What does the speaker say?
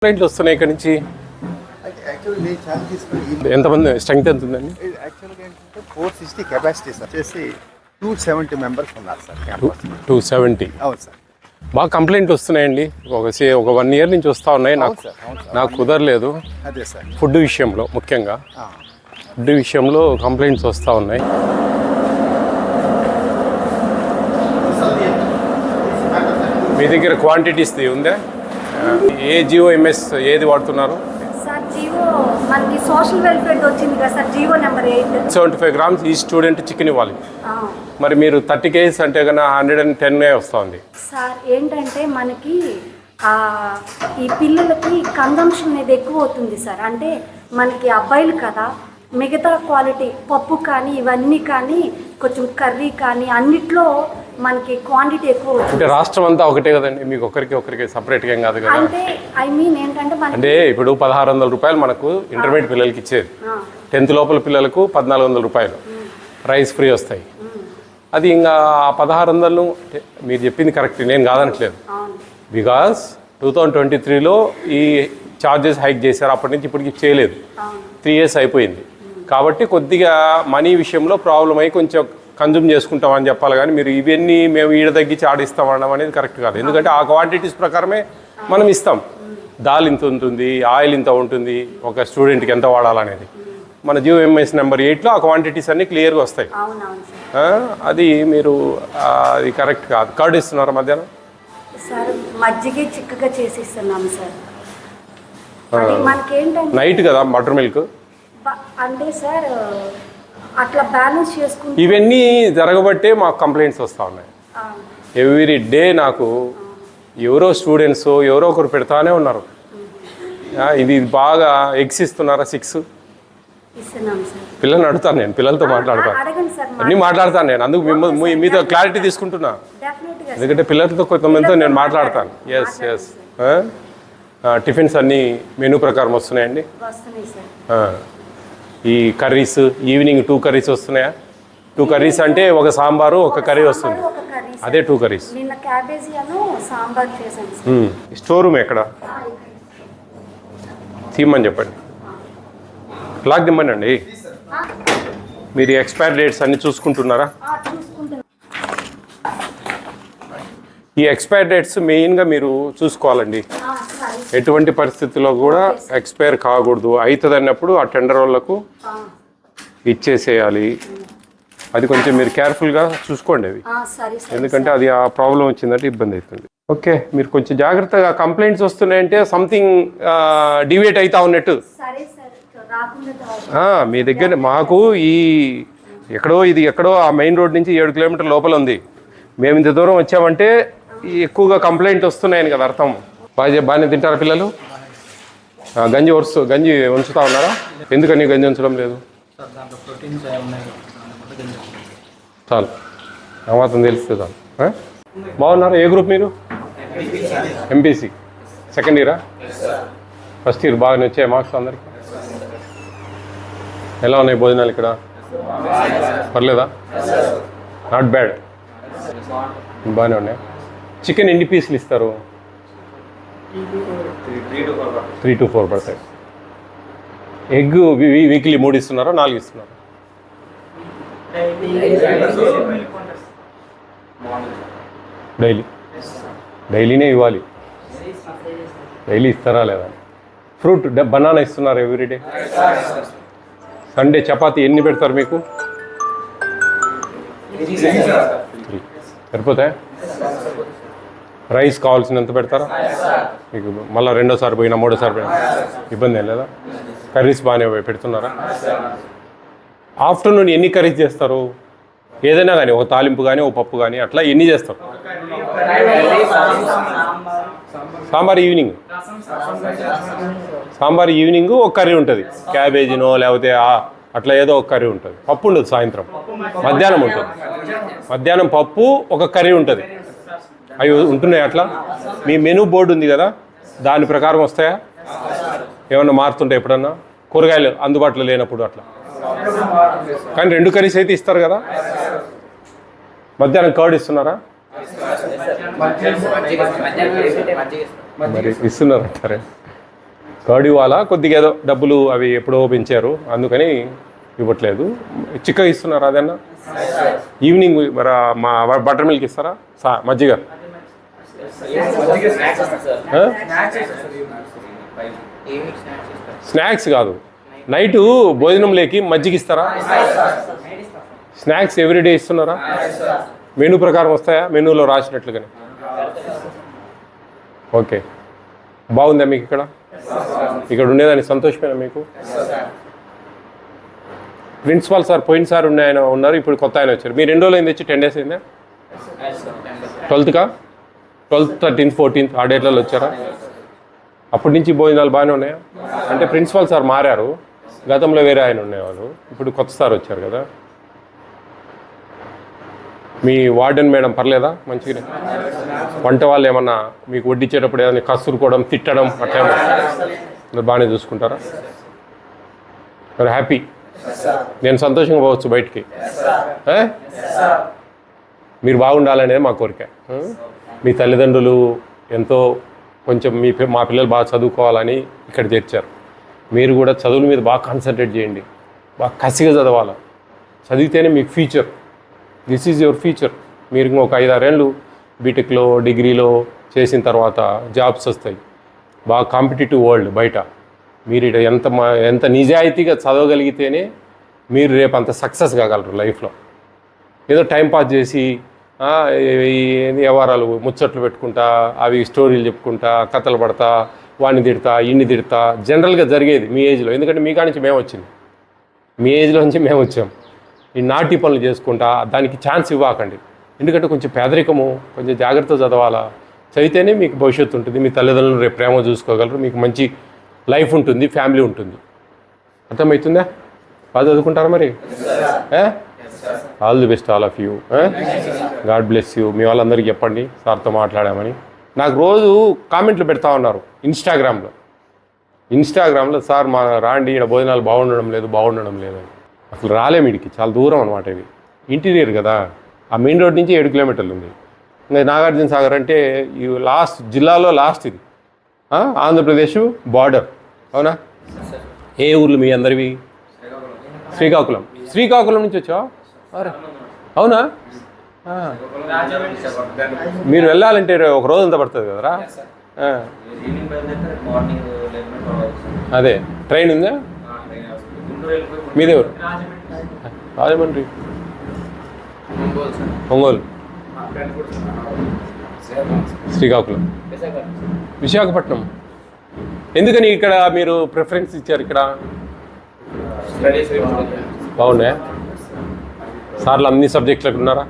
కంప్లైంట్లు వస్తున్నాయి ఇక్కడ నుంచి. ఎంతమంది స్ట్రెంగ్త్ ఎంత ఉందండి? యాక్చువల్గా ఏంటంటే 460 కెపాసిటీ సార్, వచ్చేసి 270 మెంబర్స్ ఉన్నారు సార్. 270. అవును సార్. బాగా కంప్లైంట్లు వస్తున్నాయండి. ఒక 1 year నుంచి వస్తూ ఉన్నాయి. నాకు కుదరలేదు. అదే సార్, ఫుడ్ విషయంలో ముఖ్యంగా ఫుడ్ విషయంలో కంప్లైంట్స్ వస్తూ ఉన్నాయి. మీ దగ్గర క్వాంటిటీస్ ఉందా? ఏ జిఓఎంఎస్ ఏది వాడుతున్నారు? సార్ జియో మనకి సోషల్ వెల్ఫేర్ వచ్చింది కదా సార్, జియో నెంబర్ 8. 75 grams ఈ స్టూడెంట్ చికెన్ ఇవ్వాలి. మరి మీరు 30 kgs అంటే కన్నా 110 వస్తుంది సార్. ఏంటంటే మనకి ఈ పిల్లలకి కన్జంప్షన్ అనేది ఎక్కువ అవుతుంది సార్. అంటే మనకి అబ్బాయిలు కదా, మిగతా క్వాలిటీ పప్పు కానీ ఇవన్నీ కానీ కొంచెం కర్రీ కానీ అన్నిట్లో మనకి క్వాంటిటీ ఎక్కువ అవుతుంది. అంటే రాష్ట్రం అంతా ఒకటే కదండి, మీకు ఒకరికి సపరేట్గా ఏం కాదు కదా. అంటే ఐ మీన్ ఏంటంటే అంటే ఇప్పుడు 1600 రూపాయలు మనకు ఇంటర్మీడియట్ పిల్లలకి ఇచ్చేది. 10th లోపల పిల్లలకు 1400 రూపాయలు రైస్ ఫ్రీ వస్తాయి. అది ఇంకా 1600 మీరు చెప్పింది కరెక్ట్, నేను కాదనట్లేదు. బికాస్ 2023లో ఈ ఛార్జెస్ హైక్ చేశారు. అప్పటి నుంచి ఇప్పటికి చేయలేదు. 3 years అయిపోయింది. కాబట్టి కొద్దిగా మనీ విషయంలో ప్రాబ్లం అయ్యి కొంచెం కన్జ్యూమ్ చేసుకుంటామని చెప్పాలి. కానీ మీరు ఇవన్నీ మేము ఈడ తగ్గించి ఆడిస్తామనడం అనేది కరెక్ట్ కాదు. ఎందుకంటే ఆ క్వాంటిటీస్ ప్రకారమే మనం ఇస్తాం. దాల్ ఇంత ఉంటుంది, ఆయిల్ ఇంత ఉంటుంది, ఒక స్టూడెంట్కి ఎంత వాడాలనేది మన జిఓఎంఎస్ నెంబర్ 8లో ఆ క్వాంటిటీస్ అన్నీ క్లియర్గా వస్తాయి. అది మీరు అది కరెక్ట్ కాదు. కర్డ్ ఇస్తున్నారా మధ్యాహ్నం? సార్ మజ్జిగే చిక్కగా చేసి ఇస్తున్నాం సార్. మనకేంటంటే నైట్ కదా బటర్ మిల్క్ అంటే సార్ అట్లా బ్యాలెన్స్ చేసుకుంటే ఇవన్నీ జరగబట్టే మాకు కంప్లైంట్స్ వస్తూ ఉన్నాయి. ఎవ్రీ డే నాకు ఎవరో స్టూడెంట్స్ ఎవరో ఒకరు పెడతానే ఉన్నారు. ఇది బాగా ఎగ్స్ ఇస్తున్నారా? 6 పిల్లల్ని అడుగుతాను, నేను పిల్లలతో మాట్లాడతాను, అన్నీ మాట్లాడతాను నేను. అందుకు మీతో క్లారిటీ తీసుకుంటున్నా. ఎందుకంటే పిల్లలతో కొంతమందితో నేను మాట్లాడతాను. ఎస్ టిఫిన్స్ అన్నీ మెనూ ప్రకారం వస్తున్నాయండి. ఈ కర్రీస్ ఈవినింగ్ 2 curries వస్తున్నాయా? 2 curries అంటే ఒక సాంబారు ఒక కర్రీ వస్తుంది. అదే 2 curries. స్టోర్ రూమ్ ఎక్కడ తీయమని చెప్పండి, లాక్ దిమ్మని అండి. మీరు ఎక్స్పైరీ డేట్స్ అన్ని చూసుకుంటున్నారా? ఈ ఎక్స్పైరీ డేట్స్ మెయిన్గా మీరు చూసుకోవాలండి. ఎటువంటి పరిస్థితుల్లో కూడా ఎక్స్పైర్ కాకూడదు. అవుతుంది అన్నప్పుడు ఆ టెండర్ వాళ్ళకు ఇచ్చేసేయాలి. అది కొంచెం మీరు కేర్ఫుల్గా చూసుకోండి అవి, ఎందుకంటే అది ఆ ప్రాబ్లం వచ్చిందంటే ఇబ్బంది అవుతుంది. ఓకే, మీరు కొంచెం జాగ్రత్తగా. కంప్లైంట్స్ వస్తున్నాయంటే సంథింగ్ డివేట్ అవుతా ఉన్నట్టు. మీ దగ్గర మాకు ఈ ఎక్కడో ఆ మెయిన్ రోడ్ నుంచి 7 kilometers లోపల ఉంది. మేము ఇంత దూరం వచ్చామంటే ఎక్కువగా కంప్లైంట్ వస్తున్నాయని కదా అర్థం. బాగానే తింటారా పిల్లలు? గంజి ఉంచుతా ఉన్నారా? ఎందుకని గంజి ఉంచడం లేదు? చాలు, ఆ మాత్రం తెలిస్తే చాలు. బాగున్నారా? ఏ గ్రూప్ మీరు? ఎంపీసీ సెకండ్ ఇయరా? First year. బాగానే వచ్చాయి మార్క్స్ అందరికి? ఎలా ఉన్నాయి భోజనాలు ఇక్కడ? పర్లేదా? నాట్ బ్యాడ్, బాగానే ఉన్నాయి. చికెన్ ఎన్ని పీసులు ఇస్తారు? 3 to 4 పడతాయి. ఎగ్ వీక్లీ 3 ఇస్తున్నారా 4 ఇస్తున్నారా? డైలీనే ఇవ్వాలి. డైలీ ఇస్తారా లేదా? ఫ్రూట్ బనానా ఇస్తున్నారు ఎవ్రీడే? సండే చపాతీ ఎన్ని పెడతారు మీకు? 3 సరిపోతాయా? రైస్ కావాల్సినంత పెడతారా మీకు? మళ్ళీ 2వ సారి పోయినా 3వ సారి పోయినా ఇబ్బంది ఏం లేదా? కర్రీస్ బాగానే పెడుతున్నారా? ఆఫ్టర్నూన్ ఎన్ని కర్రీస్ చేస్తారు? ఏదైనా కానీ, ఒక తాలింపు కానీ ఒక పప్పు కానీ అట్లా ఎన్ని చేస్తారు? సాంబార్ ఈవినింగ్ ఒక కర్రీ ఉంటుంది. క్యాబేజీనో లేకపోతే అట్లా ఏదో ఒక కర్రీ ఉంటుంది. పప్పు ఉండదు. సాయంత్రం మధ్యాహ్నం ఉంటుంది. మధ్యాహ్నం పప్పు ఒక కర్రీ ఉంటుంది. అవి ఉంటున్నాయి అట్లా? మీ మెనూ బోర్డు ఉంది కదా, దాని ప్రకారం వస్తాయా? ఏమన్నా మారుతుంటాయి ఎప్పుడన్నా? కూరగాయలు అందుబాటులో లేనప్పుడు అట్లా. కానీ 2 curries అయితే ఇస్తారు కదా. మధ్యాహ్నం కర్డ్ ఇస్తున్నారా? మరి ఇస్తున్నారంటారే. కర్డ్ ఇవ్వాలా, కొద్దిగా ఏదో డబ్బులు అవి ఎప్పుడో పెంచారు అందుకని ఇవ్వట్లేదు. చిక్కగా ఇస్తున్నారా అదన్నా? ఈవినింగ్ మరి మా బటర్ మిల్క్ ఇస్తారా? మజ్జిగ స్నాక్స్ కాదు, నైట్ భోజనంలోకి మజ్జిగ ఇస్తారా? స్నాక్స్ ఎవ్రీడే ఇస్తున్నారా? మెనూ ప్రకారం వస్తాయా? మెనూలో రాసినట్లుగానే. ఓకే, బాగుందా మీకు ఇక్కడ? ఇక్కడ ఉండేదానికి సంతోషమేనా మీకు? ప్రిన్సిపాల్ సార్ పోయినసారి ఆయన ఉన్నారు, ఇప్పుడు కొత్త ఆయన వచ్చారు. మీరు 2 రోజులు అయింది వచ్చి? 10 days అయిందా? 12th, 13th, 14th ఆ డేట్లలో వచ్చారా? అప్పటి నుంచి భోజనాలు బాగానే ఉన్నాయా? అంటే ప్రిన్సిపాల్ సార్ మారారు, గతంలో వేరే ఆయన ఉండేవాళ్ళు, ఇప్పుడు కొత్త సార్ వచ్చారు కదా. మీ వార్డెన్ మేడం పర్లేదా? మంచిగానే వంట వాళ్ళు ఏమన్నా మీకు వడ్డించేటప్పుడు ఏదైనా కసురుకోవడం, తిట్టడం అట్లా మీరు బాగానే చూసుకుంటారా? మరి హ్యాపీ? నేను సంతోషంగా పోవచ్చు బయటికి? మీరు బాగుండాలనేది మా కోరిక. మీ తల్లిదండ్రులు ఎంతో కొంచెం మా పిల్లలు బాగా చదువుకోవాలని ఇక్కడ చేర్చారు. మీరు కూడా చదువుల మీద బాగా కాన్సన్ట్రేట్ చేయండి, బాగా కసిగా చదవాలి. చదివితేనే మీకు future. This is your future. మీరు ఇంకొక 5-6 ఏళ్ళు బీటెక్లో, డిగ్రీలో చేసిన తర్వాత జాబ్స్ వస్తాయి. బాగా కాంపిటేటివ్ వరల్డ్ బయట. మీరు ఇక్కడ ఎంత నిజాయితీగా చదవగలిగితేనే మీరు రేపు అంత సక్సెస్ కాగలరు లైఫ్లో. ఏదో టైంపాస్ చేసి వ్యవహారాలు ముచ్చట్లు పెట్టుకుంటా, అవి స్టోరీలు చెప్పుకుంటా, కథలు పడతా, వాడిని తిడతా, ఇన్ని తిడతా, జనరల్గా జరిగేది మీ ఏజ్లో. ఎందుకంటే మీ కాడి నుంచి మేము వచ్చింది, మీ ఏజ్లో నుంచి మేము వచ్చాం. ఈ నాటి పనులు చేసుకుంటా దానికి ఛాన్స్ ఇవ్వకండి. ఎందుకంటే కొంచెం పేదరికము, కొంచెం జాగ్రత్త చదవాలా. చదివితేనే మీకు భవిష్యత్తు ఉంటుంది, మీ తల్లిదండ్రులు రేపు ప్రేమ చూసుకోగలరు, మీకు మంచి లైఫ్ ఉంటుంది, ఫ్యామిలీ ఉంటుంది. అర్థమవుతుందా? బాగా చదువుకుంటారా మరి? All the best all of you. God bless you. మీ వాళ్ళందరికీ చెప్పండి సార్తో మాట్లాడామని. నాకు రోజు కామెంట్లు పెడతా ఉన్నారు ఇన్స్టాగ్రామ్లో, సార్ మా రాండి, ఇక్కడ భోజనాలు బాగుండడం లేదు. అసలు రాలేము, ఇడికి చాలా దూరం అనమాట. ఇది ఇంటీరియర్ కదా, ఆ మెయిన్ రోడ్ నుంచి 7 కిలోమీటర్లు ఉంది. ఇంకా నాగార్జున సాగర్ అంటే ఈ జిల్లాలో లాస్ట్ ఇది, ఆంధ్రప్రదేశ్ బార్డర్. అవునా? ఏ ఊర్లు మీ అందరివి? శ్రీకాకుళం నుంచి వచ్చావా? అరే అవునా? మీరు వెళ్ళాలంటే ఒక రోజు అంతా పడుతుంది కదరా? అదే ట్రైన్ ఉందా? మీదేవరు? రాజమండ్రి, ఒంగోలు, శ్రీకాకుళం, విశాఖపట్నం. ఎందుకని ఇక్కడ మీరు ప్రిఫరెన్స్ ఇచ్చారు? ఇక్కడ బాగున్నాయా? సార్లు అన్ని సబ్జెక్టులకు ఉన్నారా?